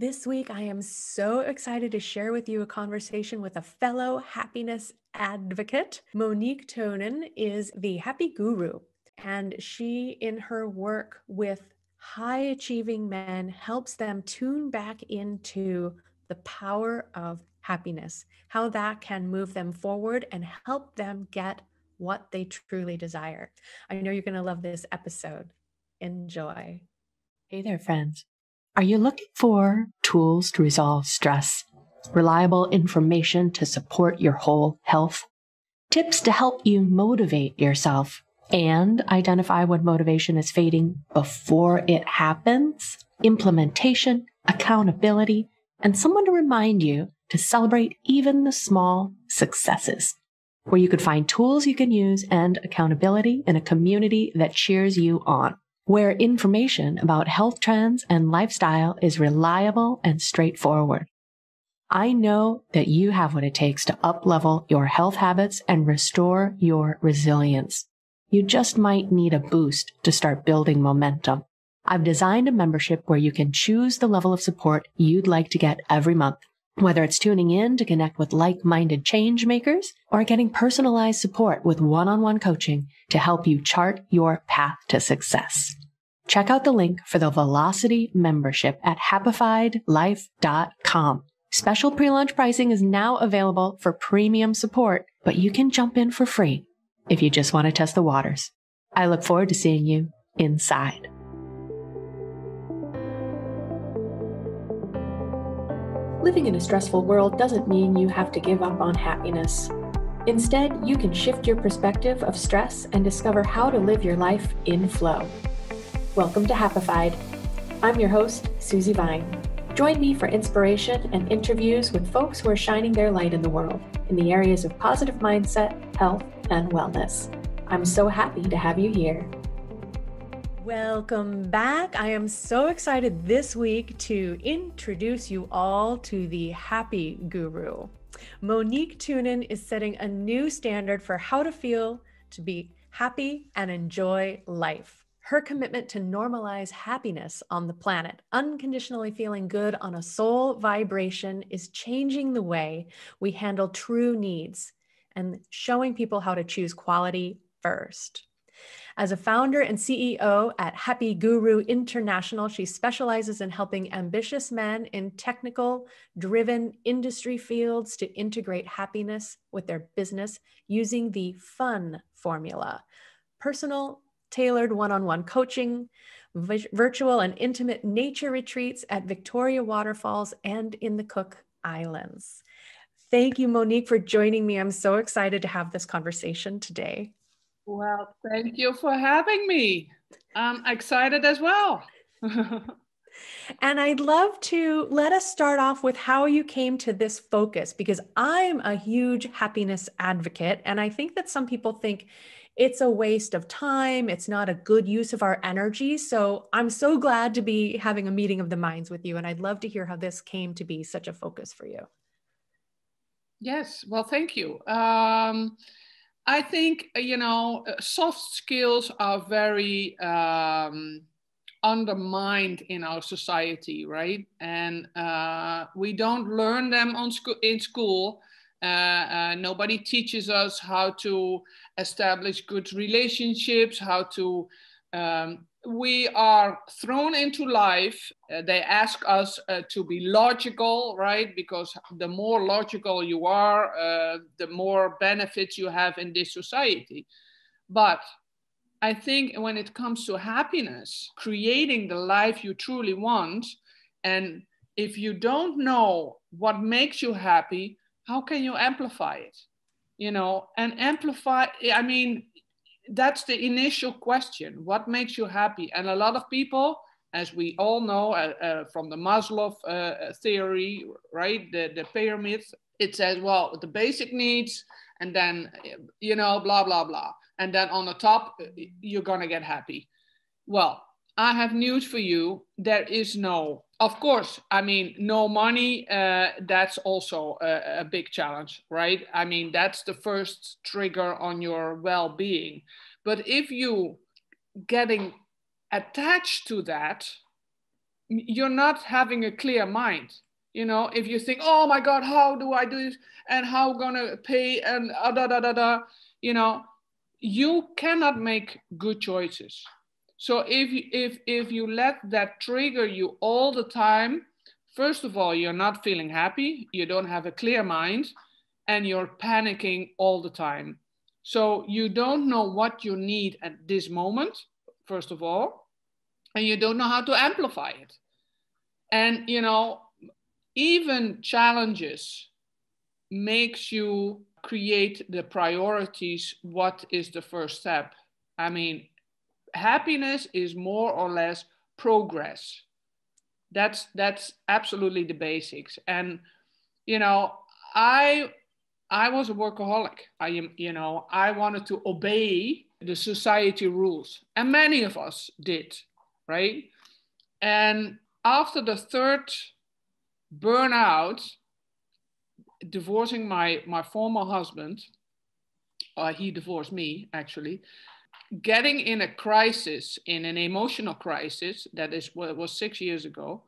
This week, I am so excited to share with you a conversation with a fellow happiness advocate. Monique Toonen is the Happy Guru, and she, in her work with high achieving men, helps them tune back into the power of happiness, how that can move them forward and help them get what they truly desire. I know you're going to love this episode. Enjoy. Hey there, friends. Are you looking for tools to resolve stress, reliable information to support your whole health, tips to help you motivate yourself, and identify when motivation is fading before it happens, implementation, accountability, and someone to remind you to celebrate even the small successes, where you could find tools you can use and accountability in a community that cheers you on, where information about health trends and lifestyle is reliable and straightforward. I know that you have what it takes to up-level your health habits and restore your resilience. You just might need a boost to start building momentum. I've designed a membership where you can choose the level of support you'd like to get every month, whether it's tuning in to connect with like-minded change makers or getting personalized support with one-on-one coaching to help you chart your path to success. Check out the link for the Velocity membership at happifiedlife.com. Special pre-launch pricing is now available for premium support, but you can jump in for free if you just want to test the waters. I look forward to seeing you inside. Living in a stressful world doesn't mean you have to give up on happiness. Instead, you can shift your perspective of stress and discover how to live your life in flow. Welcome to Happified. I'm your host, Susie Vine. Join me for inspiration and interviews with folks who are shining their light in the world in the areas of positive mindset, health, and wellness. I'm so happy to have you here. Welcome back. I am so excited this week to introduce you all to the Happy Guru. Monique Toonen is setting a new standard for how to feel to be happy and enjoy life. Her commitment to normalize happiness on the planet, unconditionally feeling good on a soul vibration, is changing the way we handle true needs and showing people how to choose quality first. As a founder and CEO at HappiGuru International, she specializes in helping ambitious men in technical-driven industry fields to integrate happiness with their business using the FUN formula: personal, tailored one-on-one coaching, virtual and intimate nature retreats at Victoria Waterfalls and in the Cook Islands. Thank you, Monique, for joining me. I'm so excited to have this conversation today. Well, thank you for having me. I'm excited as well. And I'd love to let us start off with how you came to this focus, because I'm a huge happiness advocate. And I think that some people think it's a waste of time. It's not a good use of our energy. So I'm so glad to be having a meeting of the minds with you. And I'd love to hear how this came to be such a focus for you. Yes, well, thank you. I think, soft skills are very undermined in our society, right? And we don't learn them in school. Nobody teaches us how to establish good relationships, how to, we are thrown into life. They ask us to be logical, right? Because the more logical you are, the more benefits you have in this society. But I think when it comes to happiness, creating the life you truly want, and if you don't know what makes you happy, how can you amplify it? And amplify, I mean, that's the initial question. What makes you happy? And a lot of people, as we all know from the Maslow theory, right, the pyramid, it says, well, the basic needs, and then, blah, blah, blah. And then on the top, you're going to get happy. Well, I have news for you. There is no, of course, I mean, no money. That's also a big challenge, right? I mean, that's the first trigger on your well-being. But if you getting attached to that, you're not having a clear mind. You know, if you think, oh my God, how do I do this? And how gonna pay and da da da da, you know, you cannot make good choices. So if you let that trigger you all the time, first of all, you're not feeling happy, you don't have a clear mind, and you're panicking all the time. So you don't know what you need at this moment, first of all, and you don't know how to amplify it. And, you know, even challenges makes you create the priorities. What is the first step? I mean, happiness is more or less progress. That's absolutely the basics. And, you know, I was a workaholic. I wanted to obey the society rules, and many of us did, right? And after the third burnout, divorcing my former husband, he divorced me actually, getting in a crisis, in an emotional crisis, that is what was 6 years ago,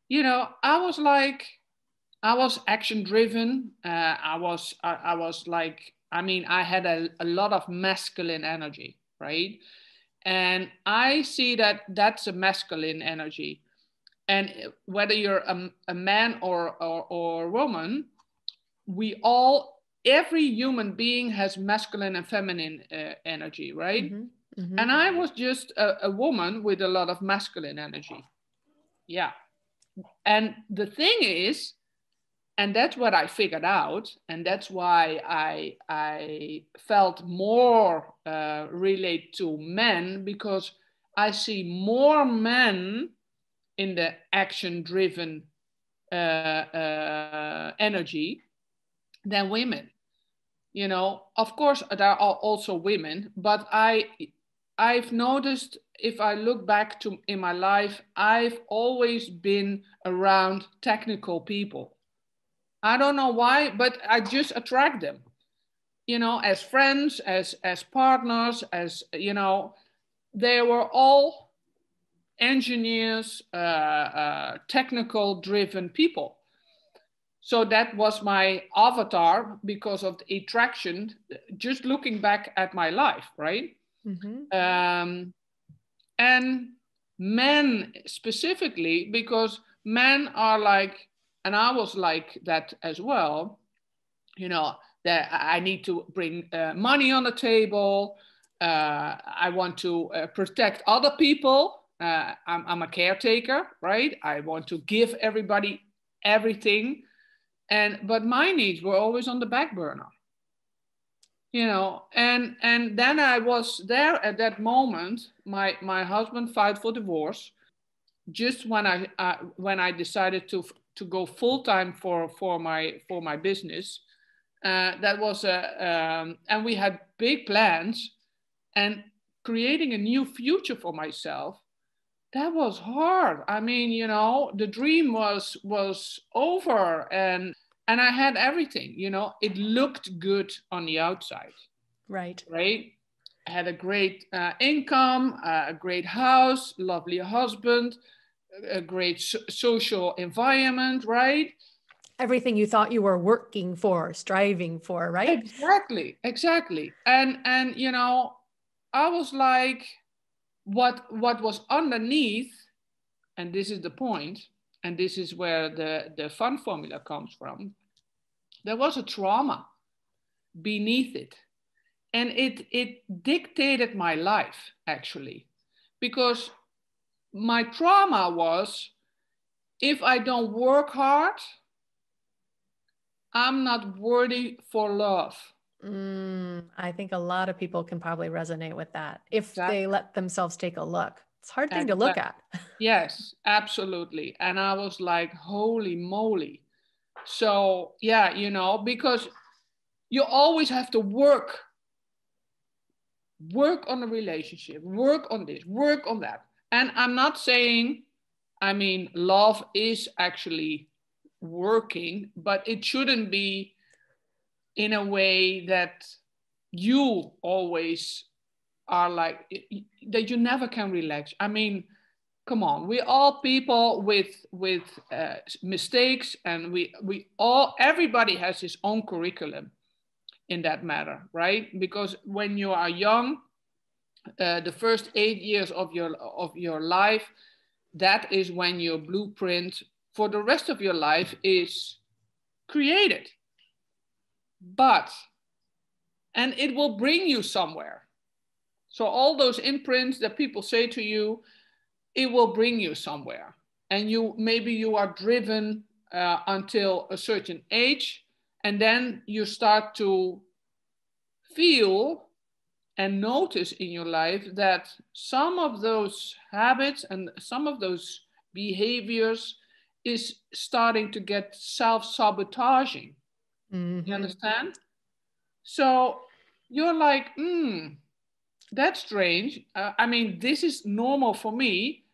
you know, I was action driven. I was like, I mean, I had a lot of masculine energy, right? And I see that that's a masculine energy. And whether you're a man or a woman, every human being has masculine and feminine energy, right? Mm-hmm. Mm-hmm. And I was just a woman with a lot of masculine energy. Yeah. And the thing is, and that's what I figured out, and that's why I felt more relate to men, because I see more men in the action-driven energy than women. You know, of course, there are also women, but I've noticed, if I look back to in my life, I've always been around technical people. I don't know why, but I just attract them, you know, as friends, as partners, as, you know, they were all engineers, technical driven people. So that was my avatar because of the attraction, just looking back at my life, right? Mm-hmm. And men specifically, because men are like, and I was like that as well, you know, that I need to bring money on the table. I want to protect other people. I'm a caretaker, right? I want to give everybody everything. But my needs were always on the back burner, you know, and then I was there at that moment. My husband filed for divorce just when I decided to go full time for my business. That was and we had big plans, and creating a new future for myself. That was hard. I mean, you know, the dream was over, and I had everything. You know, it looked good on the outside. Right. Right. I had a great income, a great house, lovely husband, a great social environment, right? Everything you thought you were working for, striving for, right? Exactly. And you know, I was like, what was underneath, and this is the point, and this is where the fun formula comes from. There was a trauma beneath it. And it dictated my life, actually, because my trauma was, if I don't work hard, I'm not worthy for love. I think a lot of people can probably resonate with that if they let themselves take a look. It's a hard thing to look at. Yes, absolutely. And I was like, holy moly. So yeah, you know, because you always have to work on the relationship, work on this, work on that. And I'm not saying, I mean, love is actually working, but it shouldn't be in a way that you always are like, that you never can relax. I mean, come on, we all people with mistakes, and everybody has his own curriculum in that matter, right? Because when you are young, the first 8 years of your life, that is when your blueprint for the rest of your life is created. And it will bring you somewhere. So all those imprints that people say to you, it will bring you somewhere. And maybe you are driven until a certain age, and then you start to feel and notice in your life that some of those habits and some of those behaviors is starting to get self-sabotaging. Mm-hmm. You understand? So you're like, that's strange. I mean, this is normal for me,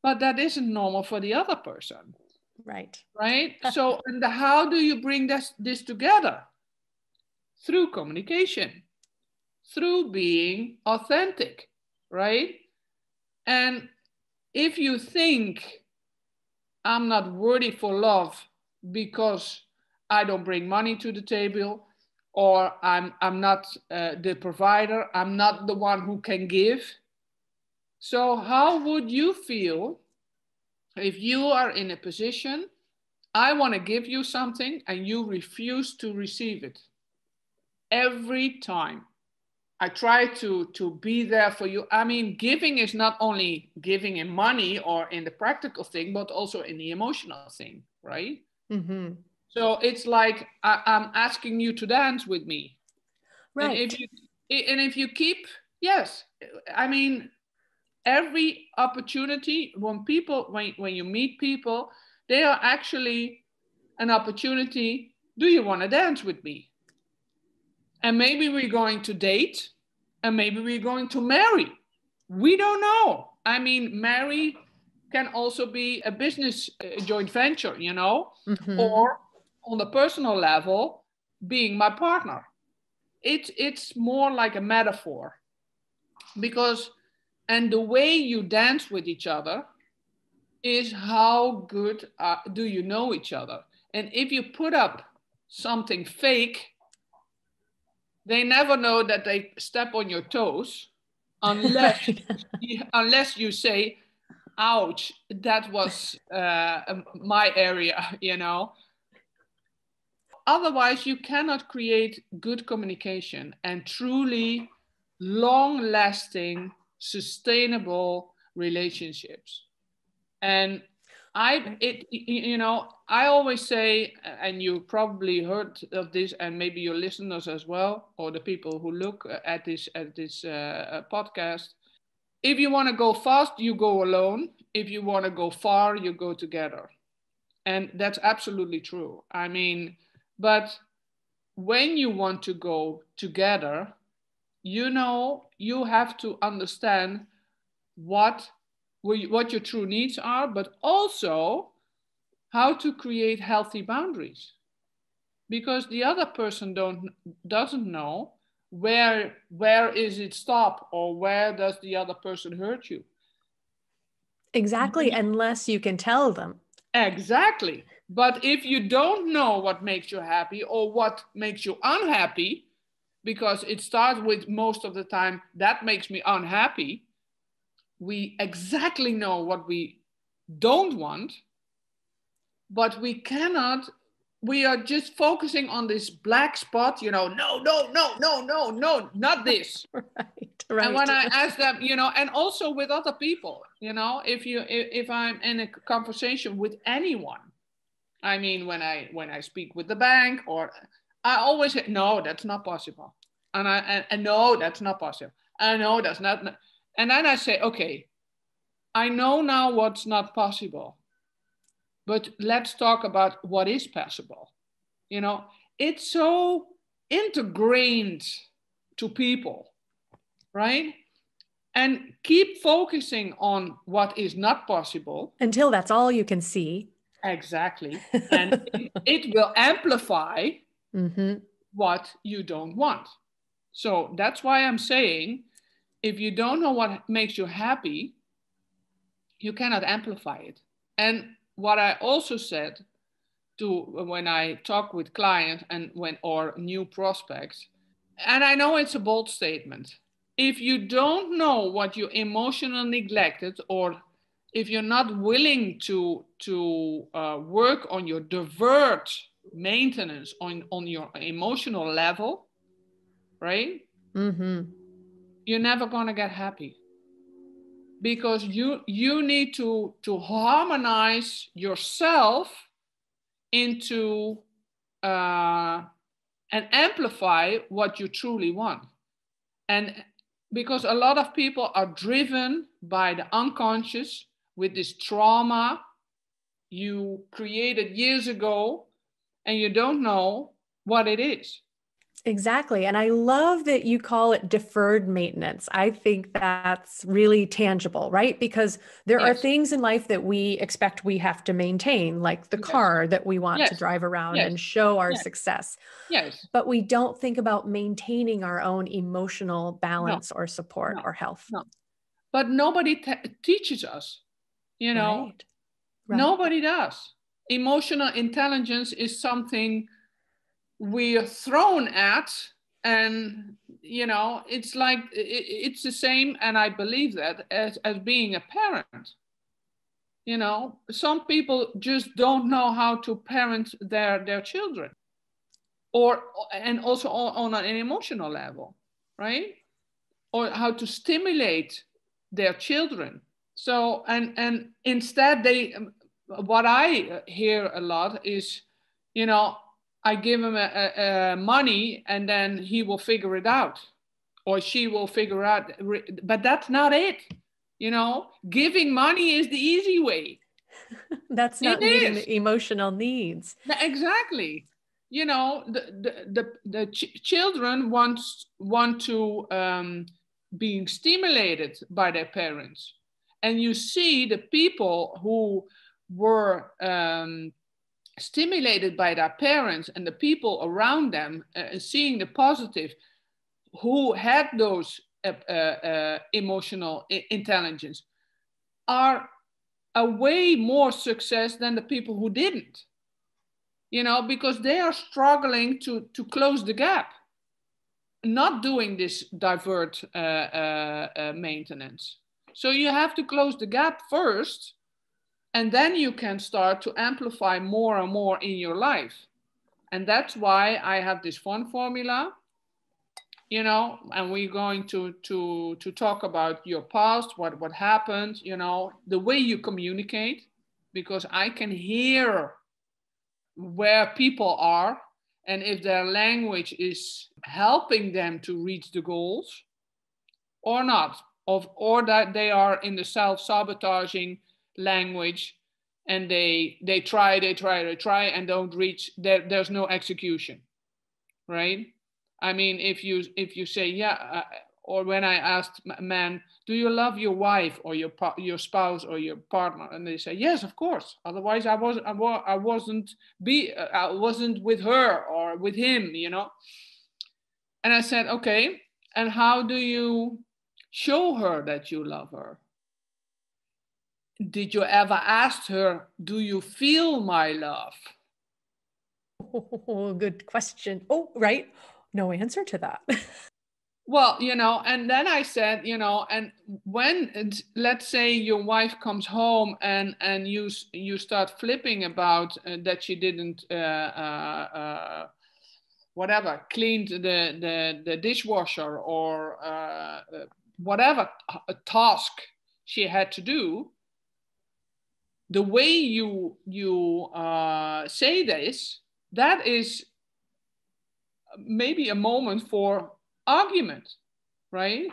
but that isn't normal for the other person. Right. Right? So, and how do you bring this together? Through communication, through being authentic, right? And if you think I'm not worthy for love because I don't bring money to the table, or I'm not the provider, I'm not the one who can give. So how would you feel if you are in a position, I want to give you something and you refuse to receive it? Every time I try to be there for you. I mean, giving is not only giving in money or in the practical thing, but also in the emotional thing, right? Mm-hmm. So it's like I'm asking you to dance with me. Right. And if you keep, yes, I mean, every opportunity when you meet people, they are actually an opportunity. Do you want to dance with me? And maybe we're going to date, and maybe we're going to marry. We don't know. I mean, marry can also be a business joint venture, you know, mm-hmm. or on the personal level, being my partner. It's more like a metaphor, because, and the way you dance with each other is how good do you know each other. And if you put up something fake, they never know that they step on your toes unless, unless you say, ouch, that was my area, you know. Otherwise, you cannot create good communication and truly long-lasting, sustainable relationships. And I always say, and you probably heard of this, and maybe your listeners as well, or the people who look at this podcast. If you want to go fast, you go alone. If you want to go far, you go together. And that's absolutely true. I mean, but when you want to go together, you know, you have to understand what your true needs are, but also how to create healthy boundaries. Because the other person doesn't know where is it stop, or where does the other person hurt you. Exactly, unless you can tell them. Exactly. But if you don't know what makes you happy or what makes you unhappy, because it starts with, most of the time, that makes me unhappy, we exactly know what we don't want, but we are just focusing on this black spot, you know, no, not this. Right. And when I ask them, you know, and also with other people, you know, if I'm in a conversation with anyone, I mean, when I speak with the bank, or I always say, no, that's not possible. And no, that's not possible. I know that's not. And then I say, okay, I know now what's not possible, but let's talk about what is possible. You know, it's so integrated to people, right? And keep focusing on what is not possible. Until that's all you can see. Exactly. And it will amplify mm-hmm. what you don't want. So that's why I'm saying, if you don't know what makes you happy, you cannot amplify it. And what I also said to when I talk with clients and or new prospects, and I know it's a bold statement. If you don't know what you emotionally neglected, or if you're not willing to work on your divert maintenance on your emotional level, right? Mm-hmm. You're never gonna get happy, because you need to harmonize yourself into and amplify what you truly want. And because a lot of people are driven by the unconscious with this trauma you created years ago, and you don't know what it is. Exactly. And I love that you call it deferred maintenance. I think that's really tangible, right? Because there are Yes. things in life that we expect we have to maintain, like the Yes. car that we want to Yes. drive around Yes. and show our Yes. success. Yes. But we don't think about maintaining our own emotional balance or support No. or health. No. But nobody teaches us, you know, Right. nobody does. Emotional intelligence is something we are thrown at, and you know, it's like it's the same, and I believe that as being a parent. You know, some people just don't know how to parent their children, or and also on an emotional level, right? Or how to stimulate their children. So and instead they, what I hear a lot is, you know, I give him a money and then he will figure it out, or she will figure out. But that's not it. You know, giving money is the easy way. That's It not meeting is. the emotional needs. Exactly. You know, the children want to being stimulated by their parents, and you see the people who were stimulated by their parents and the people around them, seeing the positive, who had those emotional intelligence, are a way more success than the people who didn't. You know, because they are struggling to close the gap, not doing this divert maintenance. So you have to close the gap first, and then you can start to amplify more and more in your life. And that's why I have this fun formula, you know, and we're going to talk about your past, what happened, you know, the way you communicate, because I can hear where people are, and if their language is helping them to reach the goals or not, or that they are in the self-sabotaging language, and they try and don't reach. There's no execution, right? I mean, if you say yeah, or when I asked a man, do you love your wife or your spouse or your partner, and they say yes, of course. Otherwise, I wasn't with her or with him, you know. And I said, okay, and how do you show her that you love her? Did you ever ask her, do you feel my love? Oh, good question. Oh, right. No answer to that. Well, you know, and then I said, you know, and when, let's say your wife comes home and you start flipping about that she didn't whatever, cleaned the dishwasher, or whatever task she had to do, the way you say this, that is maybe a moment for argument, right?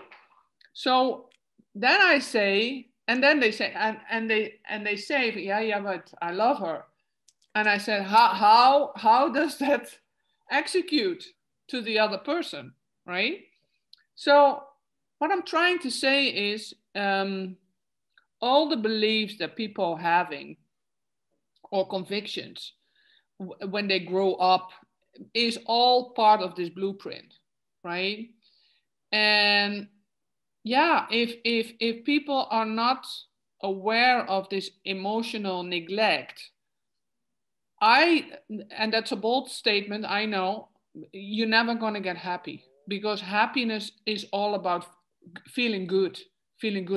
So then I say, and then they say, and they say, yeah, but I love her. And I said, how does that execute to the other person, right? So what I'm trying to say is, all the beliefs that people are having, or convictions, when they grow up, is all part of this blueprint, right? And yeah, if people are not aware of this emotional neglect, and that's a bold statement, I know, you're never going to get happy, because happiness is all about feeling good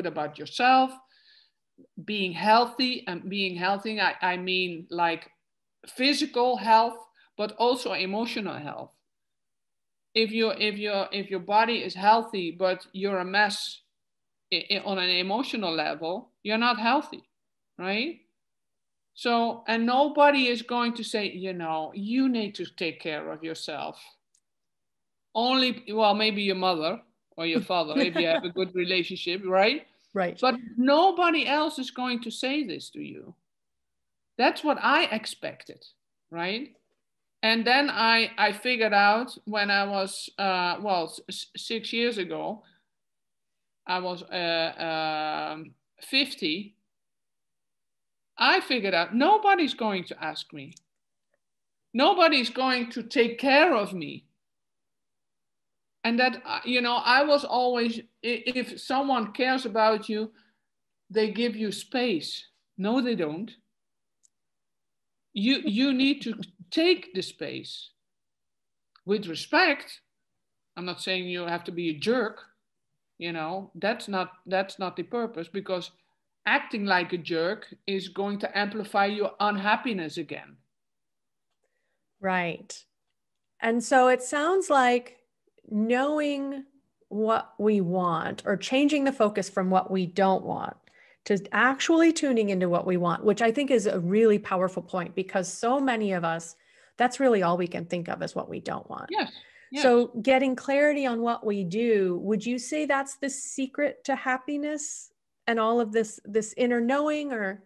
about yourself, being healthy. And being healthy, I mean like physical health, but also emotional health. If your body is healthy, but you're a mess on an emotional level, you're not healthy, right? So, and nobody is going to say, you need to take care of yourself. Only, well, maybe your mother or your father, if you have a good relationship, right? Right. But nobody else is going to say this to you. That's what I expected, right? And then I figured out when I was, 6 years ago, I was 50. I figured out nobody's going to ask me. Nobody's going to take care of me. And that, I was always, if someone cares about you, they give you space. No, they don't. You need to take the space with respect. I'm not saying you have to be a jerk. That's not the purpose, because acting like a jerk is going to amplify your unhappiness again. Right. And so it sounds like knowing what we want, or changing the focus from what we don't want to actually tuning into what we want, which I think is a really powerful point, because so many of us, that's really all we can think of is what we don't want. Yes. Yes. So getting clarity on what we do, would you say that's the secret to happiness and all of this inner knowing? Or?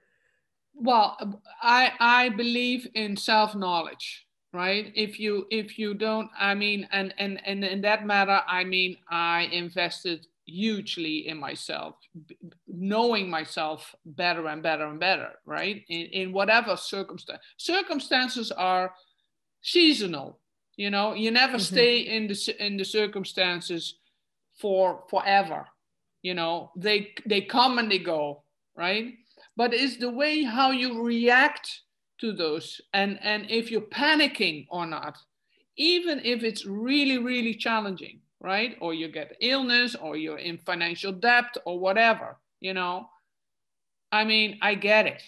Well, I believe in self-knowledge, right? If you don't, I mean, and in that matter, I mean, I invested hugely in myself, knowing myself better and better and better, right? In whatever circumstances are seasonal. You never stay in the circumstances forever. They come and they go, right? But it's the way how you react to those, and if you're panicking or not, even if it's really, really challenging, right? Or you get illness, or you're in financial debt, or whatever, I mean, I get it.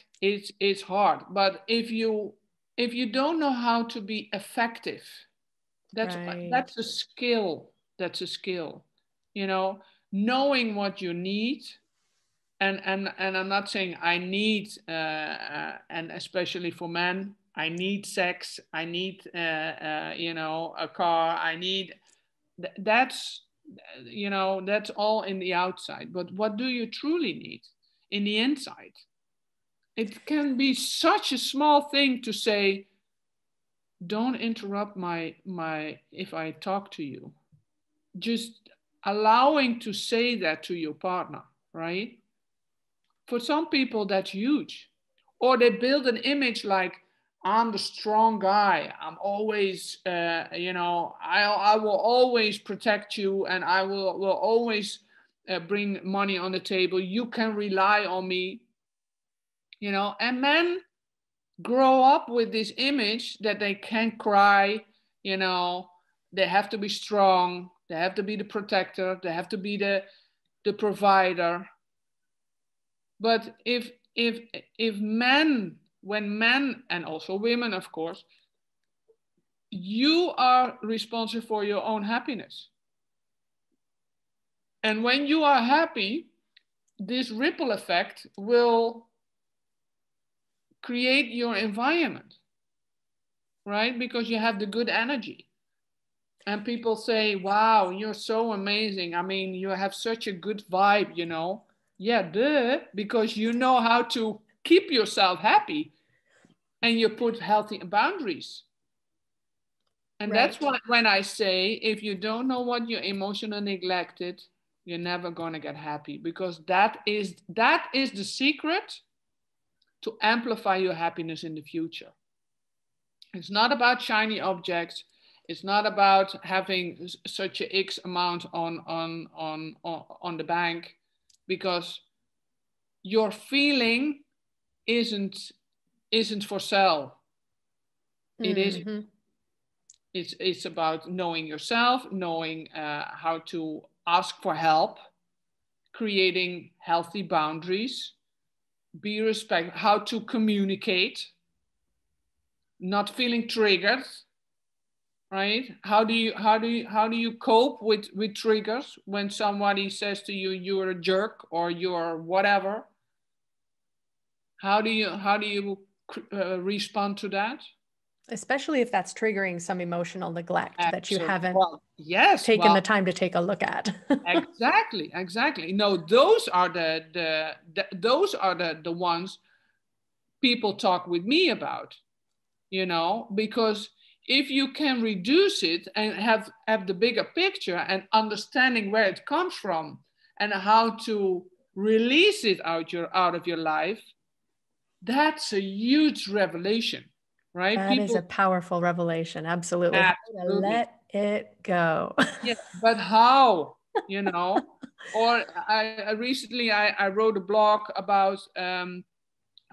It's hard, but if you don't know how to be effective, that's a skill. That's a skill, knowing what you need. And I'm not saying I need, and especially for men, I need sex, I need, a car, I need, that's all in the outside. But what do you truly need in the inside? It can be such a small thing to say, don't interrupt my if I talk to you. Just allowing to say that to your partner, right? For some people, that's huge. Or they build an image like, I'm the strong guy. I'm always, I will always protect you, and I will always bring money on the table. You can rely on me. And men grow up with this image that they can't cry, they have to be strong, they have to be the protector, they have to be the provider. But if men, when men, and also women, of course, you are responsible for your own happiness. And when you are happy, this ripple effect will create your environment, right? Because you have the good energy. And people say, wow, you're so amazing. I mean, you have such a good vibe, Yeah, duh, because you know how to keep yourself happy, and you put healthy boundaries. And that's why when I say, if you don't know what you're emotionally neglected, you're never going to get happy, because that is the secret to amplify your happiness in the future. It's not about shiny objects. It's not about having such a X amount on the bank, because your feeling isn't for sale. It is. It's about knowing yourself, knowing how to ask for help, creating healthy boundaries, be respectful, how to communicate, not feeling triggered, right? How do you cope with triggers when somebody says to you, you're a jerk or you're whatever? How do you respond to that? Especially if that's triggering some emotional neglect that you haven't taken the time to take a look at. Exactly. No, those are the ones people talk with me about, because if you can reduce it and have the bigger picture and understanding where it comes from and how to release it out of your life, that's a huge revelation. Right? That is a powerful revelation. Absolutely. Absolutely. Let it go. Yeah, but how, or recently I wrote a blog about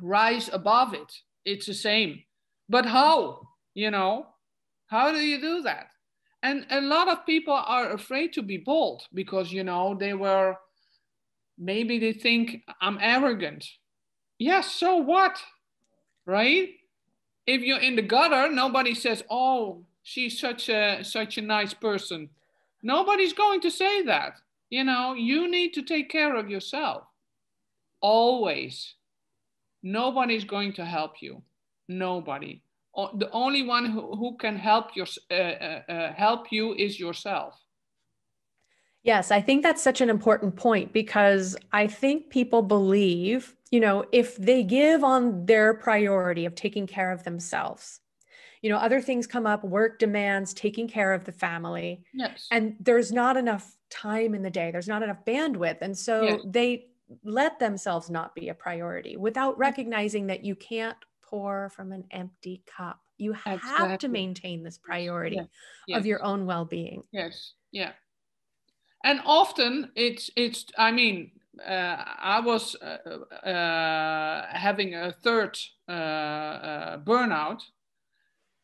rise above it. It's the same, but how, how do you do that? And a lot of people are afraid to be bold because, maybe they think I'm arrogant. Yeah, so what? Right? If you're in the gutter, nobody says, oh, she's such a nice person. Nobody's going to say that. You need to take care of yourself. Always. Nobody's going to help you. Nobody. The only one who can help you is yourself. Yes, I think that's such an important point because I think people believe, if they give on their priority of taking care of themselves, other things come up, work demands, taking care of the family. Yes. And there's not enough time in the day. There's not enough bandwidth. And so they let themselves not be a priority without recognizing that you can't pour from an empty cup. You have to maintain this priority of your own well-being. Yes. Yeah. And often I was having a third burnout.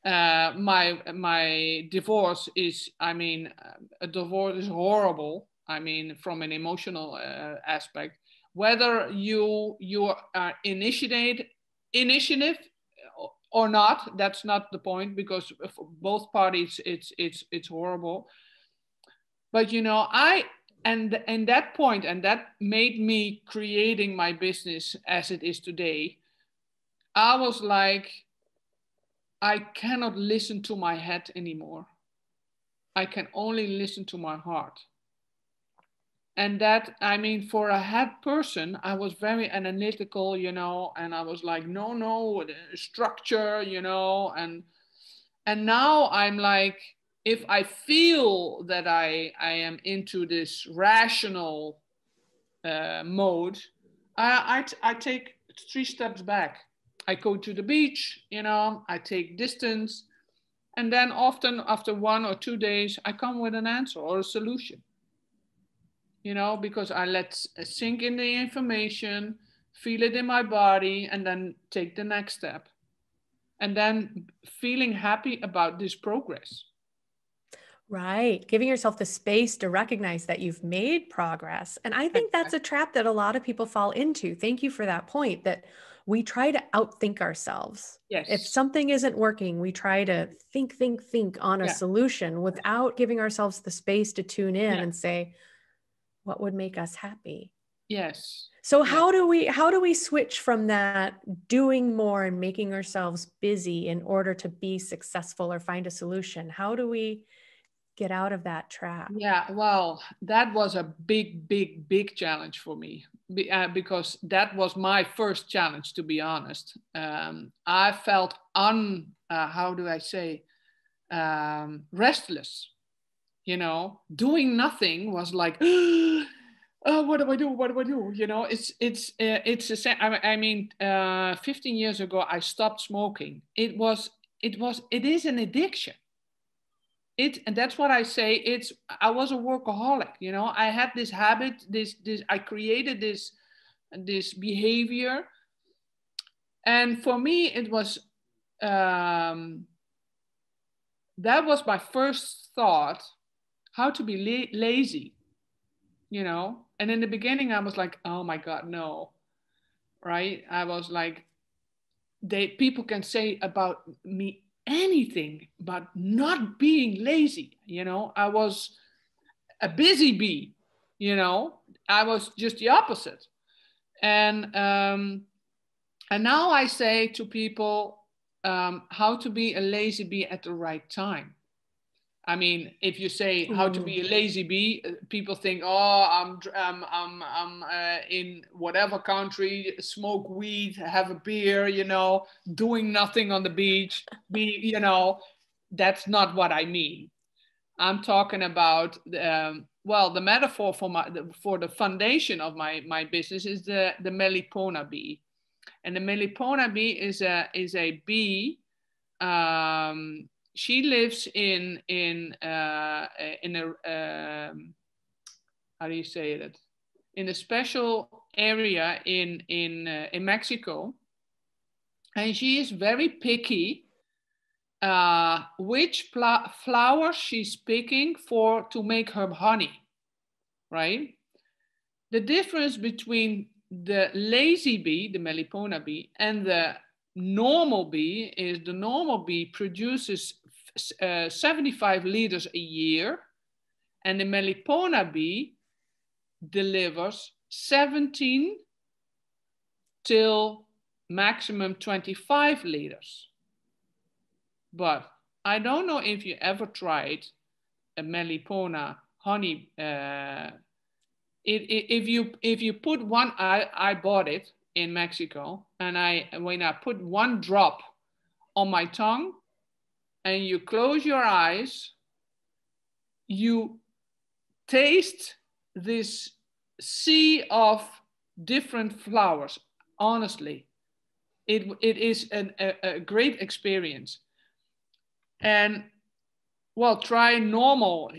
My divorce is, a divorce is horrible. From an emotional aspect, whether you are initiative or not, that's not the point, because for both parties it's horrible. But and that point, and that made me creating my business as it is today. I was like, I cannot listen to my head anymore. I can only listen to my heart. And that, for a head person, I was very analytical, and I was like, no, structure, and now I'm like, if I feel that I am into this rational mode, I take 3 steps back. I go to the beach, I take distance. And then often after 1 or 2 days, I come with an answer or a solution. Because I let sink in the information, feel it in my body, and then take the next step. And then feeling happy about this progress. Right. Giving yourself the space to recognize that you've made progress. And I think that's a trap that a lot of people fall into. Thank you for that point, that we try to outthink ourselves. Yes. If something isn't working, we try to think on a solution without giving ourselves the space to tune in and say, what would make us happy? Yes. So how do we switch from that doing more and making ourselves busy in order to be successful or find a solution? How do we get out of that trap? Yeah, well, that was a big challenge for me, because that was my first challenge, to be honest. I felt restless. Doing nothing was like, what do I do? What do I do? It's the same. 15 years ago, I stopped smoking. It is an addiction. And that's what I say. I was a workaholic. I had this habit. I created this this behavior. And for me, it was, that was my first thought, how to be lazy, you know? And in the beginning, I was like, oh my God, no, right? I was like, people can say about me anything, but not being lazy, you know? I was a busy bee, you know? I was just the opposite. And now I say to people, how to be a lazy bee at the right time. I mean, if you say how to be a lazy bee, people think, oh, I'm in whatever country, smoke weed, have a beer, you know, doing nothing on the beach. You know, that's not what I mean. I'm talking about, well, the metaphor for the foundation of my business is the Melipona bee. And the Melipona bee is a bee. She lives in a how do you say it? In a special area in Mexico, and she is very picky which flower she's picking to make her honey, right? The difference between the lazy bee, the Melipona bee, and the normal bee is the normal bee produces 75 liters a year, and the Melipona bee delivers 17 till maximum 25 liters. But I don't know if you ever tried a Melipona honey. If you put one, I bought it in Mexico, and when I put one drop on my tongue, and you close your eyes, you taste this sea of different flowers. Honestly, it is a great experience. And well, try normal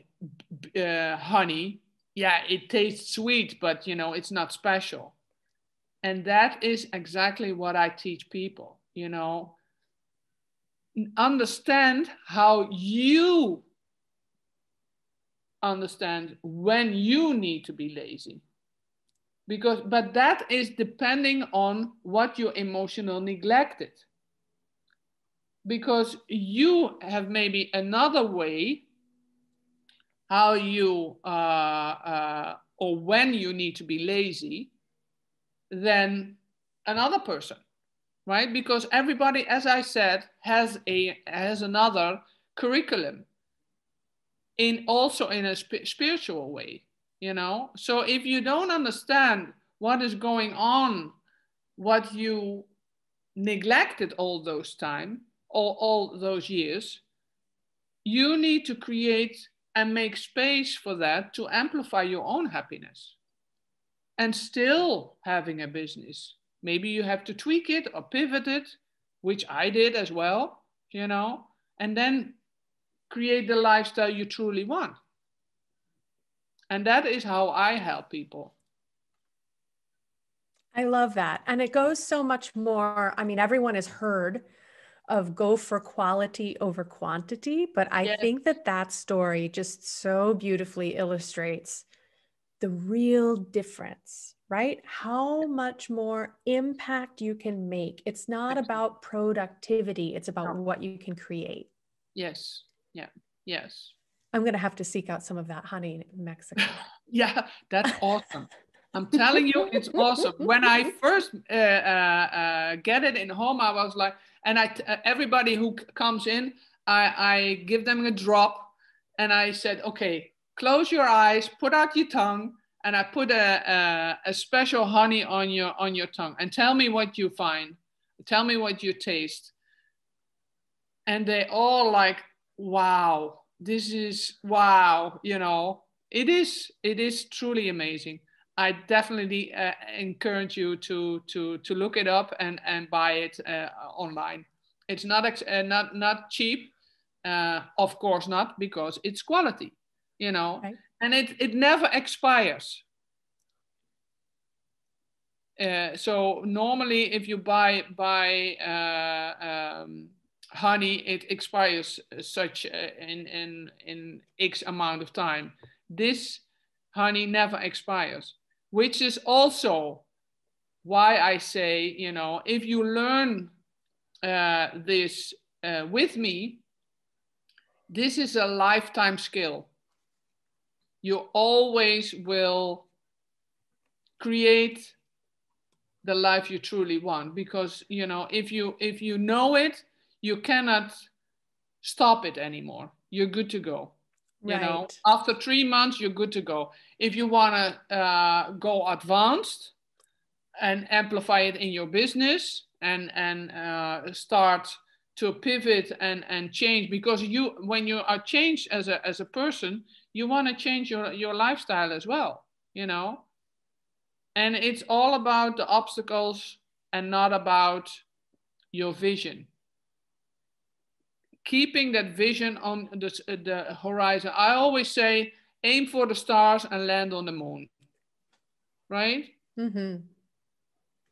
honey. Yeah, it tastes sweet, but you know, it's not special. And that is exactly what I teach people, you know. Understand how you understand when you need to be lazy. But that is depending on what you emotional neglected. Because you have maybe another way how you or when you need to be lazy than another person, right? Because everybody, as I said, has another curriculum also in a spiritual way, you know. So if you don't understand what is going on, what you neglected all those time, all those years, you need to create and make space for that to amplify your own happiness and still having a business. Maybe you have to tweak it or pivot it, which I did as well, you know, and then create the lifestyle you truly want. And that is how I help people. I love that. And it goes so much more. I mean, everyone has heard of go for quality over quantity, but I think that story just so beautifully illustrates the real difference, right? How much more impact you can make. It's not about productivity. It's about what you can create. Yes. Yeah. Yes. I'm going to have to seek out some of that honey in Mexico. Yeah, that's awesome. I'm telling you, it's awesome. When I first get it in home, I was like, and everybody who comes in, I give them a drop, and I said, okay, close your eyes, put out your tongue, and I put a special honey on your tongue, and tell me what you find. Tell me what you taste. And they all like, wow, this is wow, you know. It is truly amazing. I definitely encourage you to look it up and buy it online. It's not cheap, of course not, because it's quality, you know, right. And it never expires. So normally if you buy honey, it expires such in X amount of time. This honey never expires, which is also why I say, you know, if you learn this with me, this is a lifetime skill. You always will create the life you truly want, because, you know, if you know it, you cannot stop it anymore. You're good to go. Right. You know, after 3 months, you're good to go. If you want to go advanced and amplify it in your business and start to pivot and change, because when you are changed as a person, you want to change your lifestyle as well, you know. And it's all about the obstacles and not about your vision. Keeping that vision on the horizon. I always say, aim for the stars and land on the moon. Right? Mm-hmm.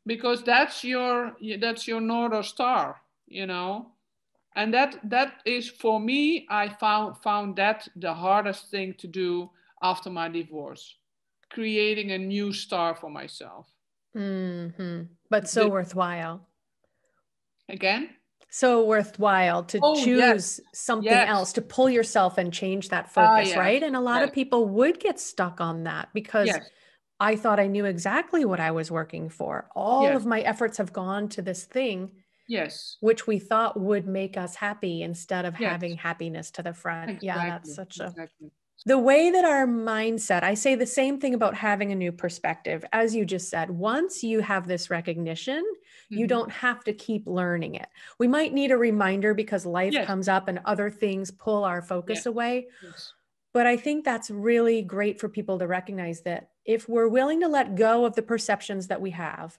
Because that's your North Star, you know. And that is, for me, I found that the hardest thing to do after my divorce. Creating a new star for myself. Mm-hmm. But so worthwhile. Again? So worthwhile to choose something else, to pull yourself and change that focus, yes. right? And a lot of people would get stuck on that because I thought I knew exactly what I was working for. All of my efforts have gone to this thing, which we thought would make us happy instead of having happiness to the front. Exactly. Yeah, that's such a... The way that our mindset, I say the same thing about having a new perspective. As you just said, once you have this recognition, you don't have to keep learning it. We might need a reminder because life comes up and other things pull our focus away. But I think that's really great for people to recognize that if we're willing to let go of the perceptions that we have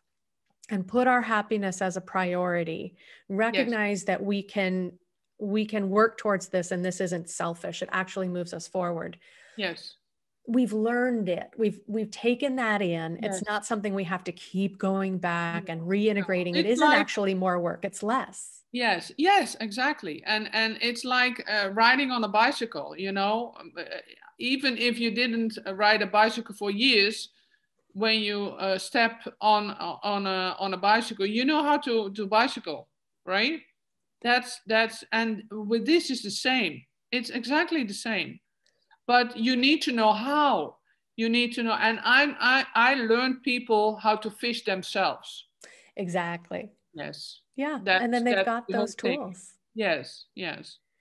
and put our happiness as a priority, recognize that we can work towards this and this isn't selfish. It actually moves us forward. We've learned it. We've taken that in. It's not something we have to keep going back and reintegrating. It isn't actually more work. It's less. Yes, exactly. And it's like riding on a bicycle, you know, even if you didn't ride a bicycle for years, when you step on a bicycle, you know how to bicycle, right? And with this is the same. It's exactly the same, but you need to know how. You need to know. And I learned people how to fish themselves. Exactly. Yes. Yeah. And then they've got those tools. Yes.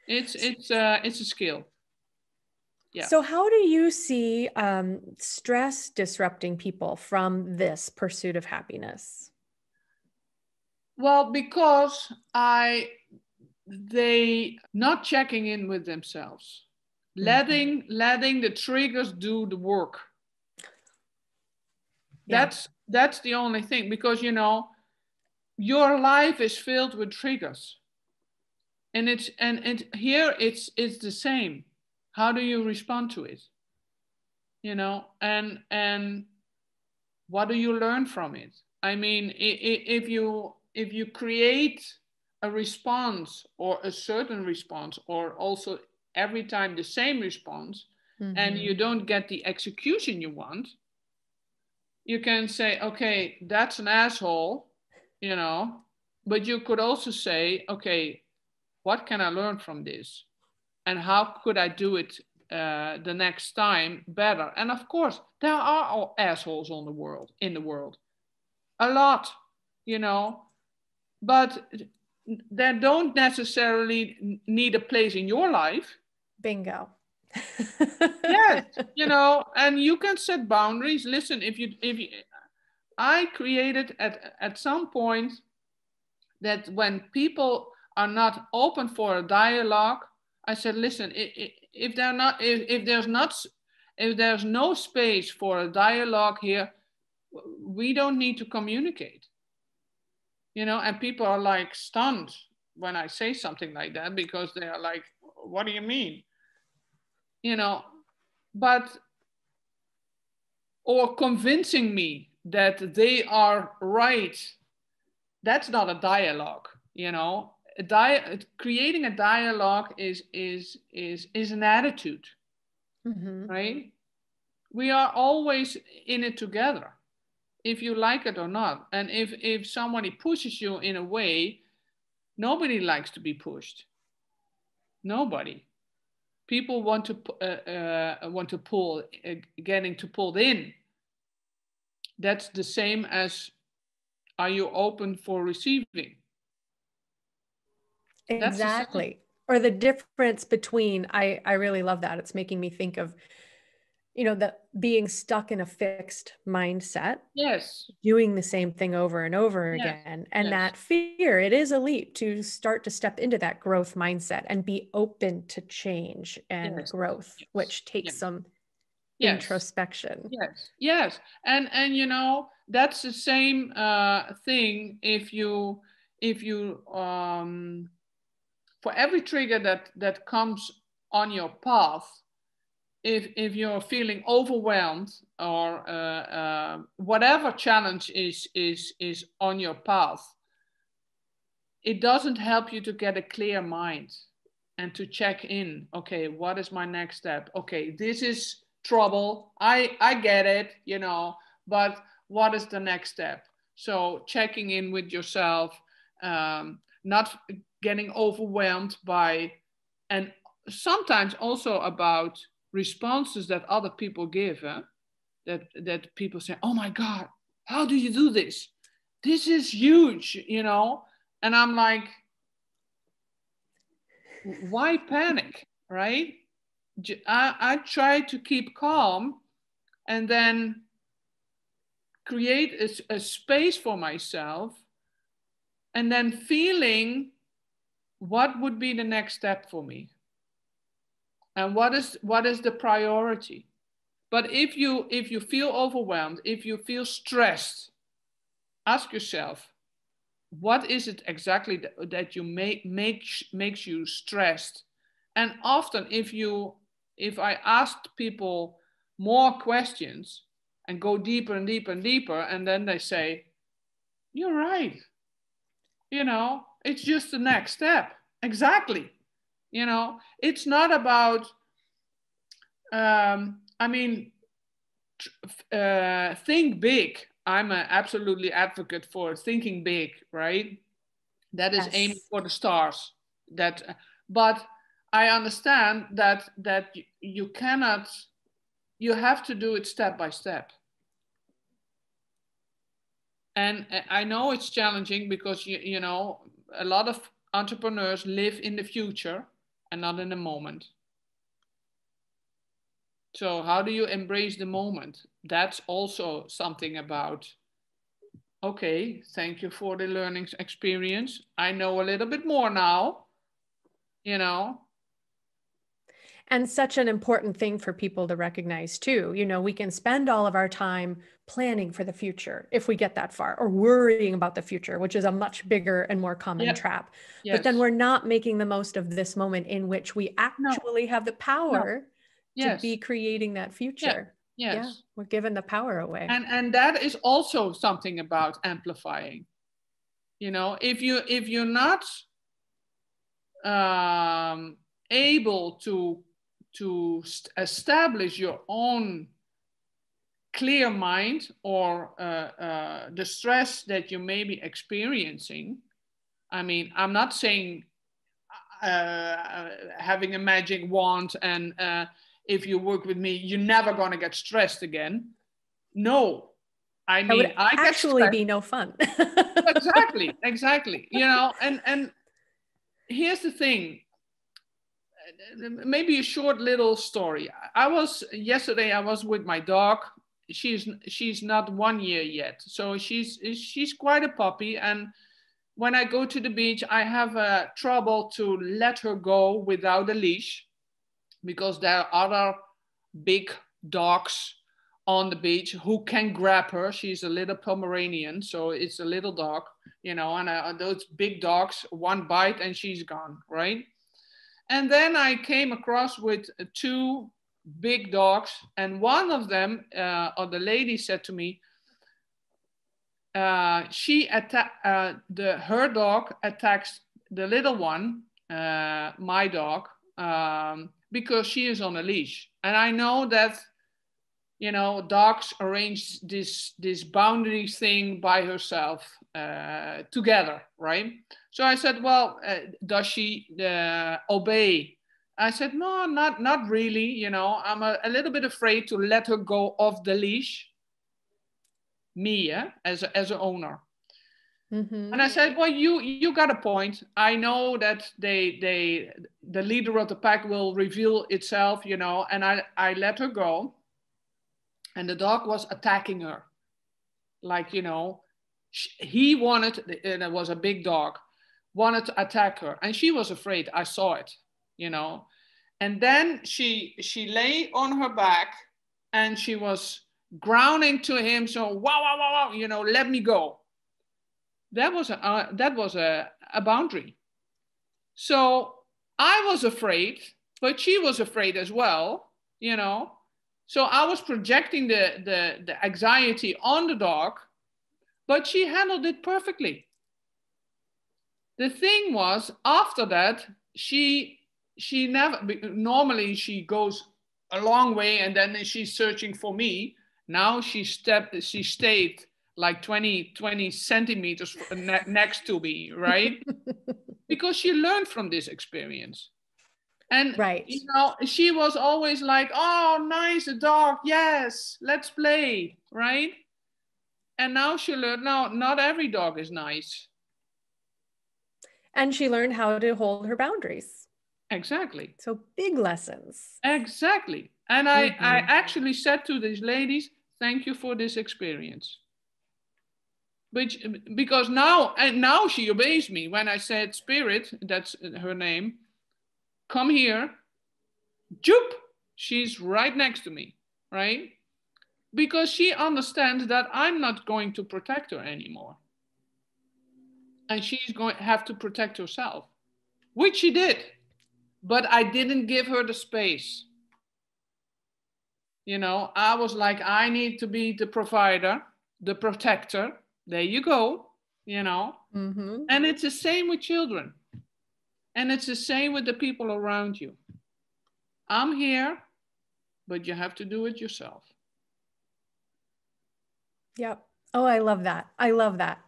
It's a skill. Yeah. So how do you see stress disrupting people from this pursuit of happiness? Well, because they not checking in with themselves, letting the triggers do the work. That's the only thing, because, you know, your life is filled with triggers, and it's the same. How do you respond to it? You know, and what do you learn from it? I mean, if you create a response, or a certain response, or also every time the same response, and you don't get the execution you want, you can say, okay, that's an asshole, you know, but you could also say, okay, what can I learn from this? And how could I do it the next time better? And of course, there are assholes in the world. A lot, you know, but they don't necessarily need a place in your life. Bingo. Yes, you know, and you can set boundaries. Listen, if you I created at some point that when people are not open for a dialogue, I said, listen, if there's no space for a dialogue here, we don't need to communicate. You know, and people are like stunned when I say something like that, because they are like, what do you mean? You know, or convincing me that they are right, that's not a dialogue, you know. Creating a dialogue is an attitude, right? We are always in it together, if you like it or not. And if somebody pushes you in a way, nobody likes to be pushed. Nobody. People want to pull, getting to pulled in. That's the same as, are you open for receiving? Exactly. Or the difference between, I really love that. It's making me think of, the being stuck in a fixed mindset. Yes. Doing the same thing over and over again. And that fear, it is a leap to start to step into that growth mindset and be open to change and growth, which takes some introspection. Yes. And that's the same thing if you for every trigger that comes on your path, if you're feeling overwhelmed, or whatever challenge is on your path, it doesn't help you to get a clear mind and to check in. Okay, what is my next step? Okay, this is trouble. I get it, but what is the next step? So checking in with yourself, not getting overwhelmed by, and sometimes also about responses that other people give, that people say, oh my God, how do you do this? This is huge, and I'm like, why panic, right? I try to keep calm and then create a space for myself, and then feeling what would be the next step for me, and what is the priority. But if you feel overwhelmed, if you feel stressed, ask yourself, what is it exactly that you makes you stressed? And often if I asked people more questions and go deeper and deeper and deeper, and then they say, you're right, it's just the next step. Exactly. It's not about think big. I'm absolutely advocate for thinking big, right? That is aiming for the stars. But I understand that you cannot. You have to do it step by step. And I know it's challenging because a lot of entrepreneurs live in the future and not in the moment. So how do you embrace the moment? That's also something about, okay, thank you for the learning experience. I know a little bit more now, And such an important thing for people to recognize too. We can spend all of our time planning for the future if we get that far, or worrying about the future, which is a much bigger and more common trap. But then we're not making the most of this moment in which we actually have the power to be creating that future. Yeah, we're giving the power away. And that is also something about amplifying. If you're not able to establish your own clear mind, or the stress that you may be experiencing. I mean, I'm not saying having a magic wand and if you work with me, you're never going to get stressed again. No, I mean, that would actually be no fun. Exactly. And here's the thing. Maybe a short little story. Yesterday I was with my dog. She's not 1 year yet, so she's quite a puppy. And when I go to the beach, I have trouble to let her go without a leash, because there are other big dogs on the beach who can grab her. She's a little Pomeranian, so it's a little dog, and those big dogs, one bite and she's gone, right? And then I came across with two big dogs, and one of them, or the lady said to me, her dog attacks the little one, my dog, because she is on a leash. And I know that, you know, dogs arrange this boundary thing by herself, together, right? So I said, well, does she obey? I said, no, not really. You know, I'm a little bit afraid to let her go off the leash. Me, as an owner. Mm-hmm. And I said, well, you got a point. I know that the leader of the pack will reveal itself, you know, and I let her go. And the dog was attacking her. Like, you know, he wanted, and it was a big dog, wanted to attack her. And she was afraid. I saw it, you know. And then she lay on her back and she was grounding to him. So, wow, wow, wow, wow, you know, let me go. That was a boundary. So I was afraid, but she was afraid as well, you know. So I was projecting the anxiety on the dog, but she handled it perfectly. The thing was, after that, she never, normally she goes a long way and then she's searching for me. Now she stayed like 20 centimeters next to me, right? Because she learned from this experience. And, right, you know, she was always like, oh, nice, a dog, yes, let's play, right? And now she learned, no, not every dog is nice. And she learned how to hold her boundaries. Exactly. So big lessons. Exactly. And I actually said to these ladies, thank you for this experience. Because now she obeys me. When I said, Spirit, that's her name, come here, joop, she's right next to me, right? Because she understands that I'm not going to protect her anymore. And she's going to have to protect herself, which she did. But I didn't give her the space. You know, I was like, I need to be the provider, the protector. There you go, you know. Mm-hmm. And it's the same with children. And it's the same with the people around you. I'm here, but you have to do it yourself. Yep. Oh, I love that. I love that.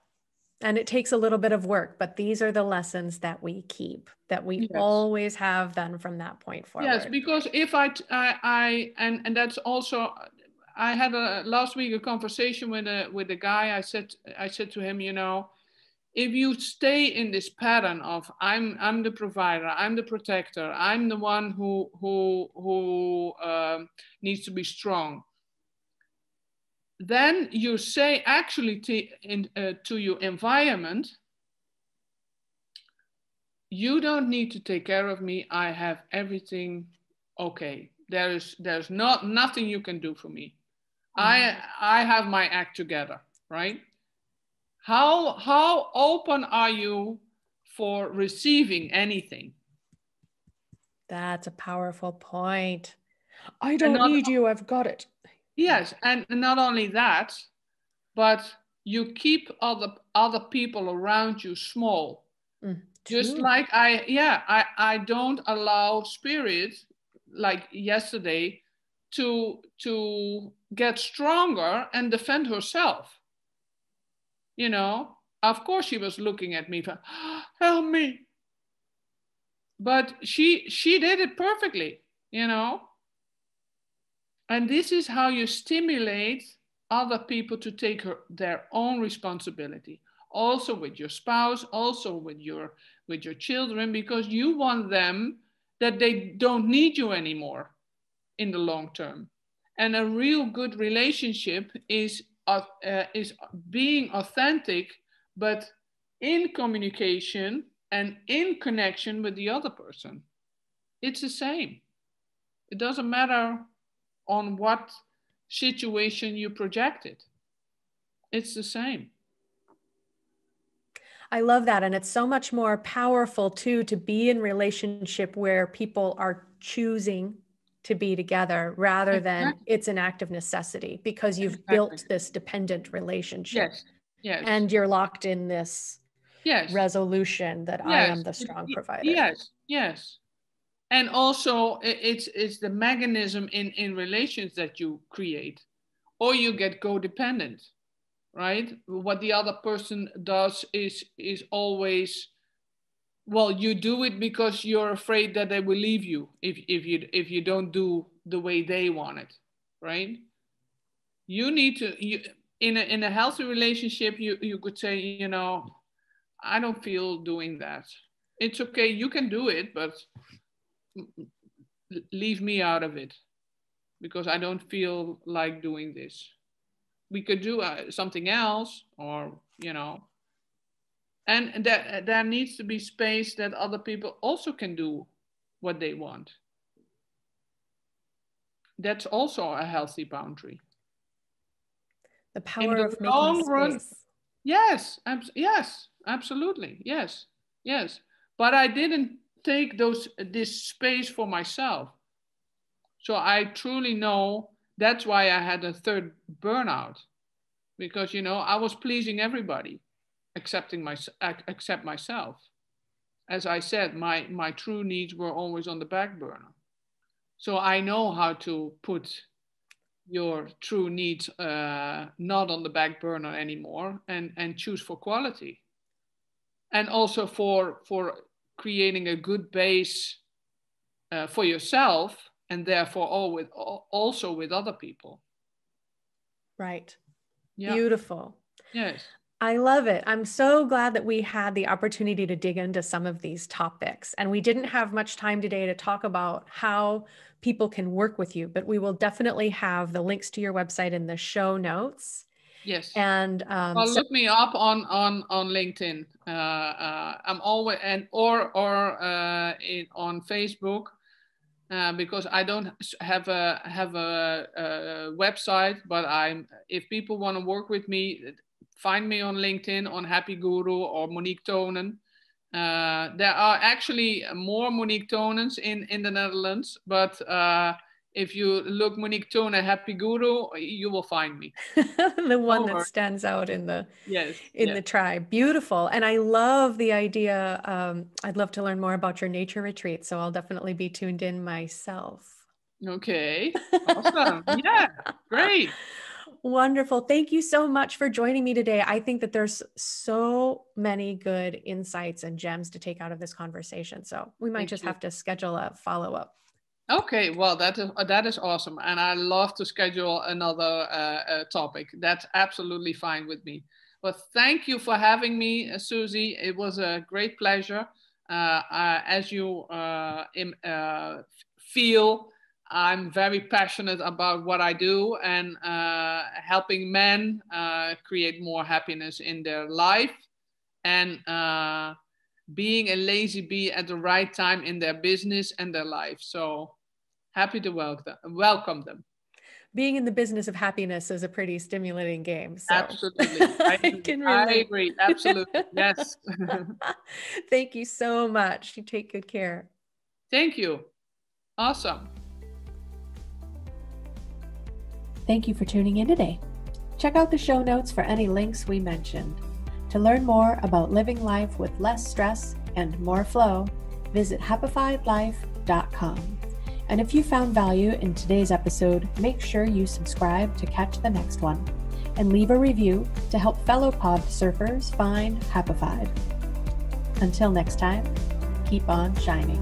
And it takes a little bit of work, but these are the lessons that we keep, that we always have then from that point forward. Yes, because if and that's also, I had last week a conversation with a guy. I said to him, you know, if you stay in this pattern of I'm the provider, I'm the protector, I'm the one who needs to be strong, then you say actually to your environment, you don't need to take care of me. I have everything okay. There's nothing you can do for me. Mm-hmm. I have my act together, right? How open are you for receiving anything? That's a powerful point. I don't need you, I've got it. Yes, and not only that, but you keep other people around you small. Just like I don't allow Spirit, like yesterday, to get stronger and defend herself. You know, of course she was looking at me for, help me. But she did it perfectly, you know. And this is how you stimulate other people to take their own responsibility. Also with your spouse, also with your children, because you want them that they don't need you anymore in the long term. And a real good relationship is being authentic, but in communication and in connection with the other person. It's the same. It doesn't matter on what situation you project it. It's the same. I love that. And it's so much more powerful too, to be in relationship where people are choosing to be together rather than it's an act of necessity, because you've built this dependent relationship. Yes. Yes. And you're locked in this yes. resolution that I am the strong provider. Yes, yes. And also it's the mechanism in relations that you create, or you get codependent, right? What the other person does is always, well, you do it because you're afraid that they will leave you if you don't do the way they want it, right? You need to, in a healthy relationship, you could say, you know, I don't feel doing that. It's okay, you can do it, but leave me out of it because I don't feel like doing this. We could do something else, or, you know, and there needs to be space that other people also can do what they want. That's also a healthy boundary. The power of making space. Yes, yes, absolutely, yes, yes. But I didn't take this space for myself. So I truly know that's why I had a third burnout, because, you know, I was pleasing everybody, except myself. As I said, my true needs were always on the back burner. So I know how to put your true needs not on the back burner anymore, and choose for quality, and also for creating a good base for yourself, and therefore also with other people. Right. Yeah. Beautiful. Yes. I love it. I'm so glad that we had the opportunity to dig into some of these topics. And we didn't have much time today to talk about how people can work with you, but we will definitely have the links to your website in the show notes. Yes. And look me up on LinkedIn. I'm always on Facebook. Because I don't have a website, but if people want to work with me, find me on LinkedIn on HappiGuru or Monique Toonen. There are actually more Monique Toonens in the Netherlands, but if you look Monique Toonen HappiGuru, you will find me. The one that stands out in the the tribe. Beautiful. And I love the idea. I'd love to learn more about your nature retreat, so I'll definitely be tuned in myself. Okay. Awesome. Yeah. Great. Wonderful. Thank you so much for joining me today. I think that there's so many good insights and gems to take out of this conversation. So we might have to schedule a follow-up. Okay, well, that is awesome. And I love to schedule another topic. That's absolutely fine with me. Well, thank you for having me, Susie. It was a great pleasure. As you feel, I'm very passionate about what I do, and helping men create more happiness in their life, and being a lazy bee at the right time in their business and their life. So happy to welcome them. Being in the business of happiness is a pretty stimulating game. So. Absolutely. I agree. Absolutely. Yes. Thank you so much. You take good care. Thank you. Awesome. Thank you for tuning in today. Check out the show notes for any links we mentioned. To learn more about living life with less stress and more flow, visit happifiedlife.com. And if you found value in today's episode, make sure you subscribe to catch the next one, and leave a review to help fellow pod surfers find Happified. Until next time, keep on shining.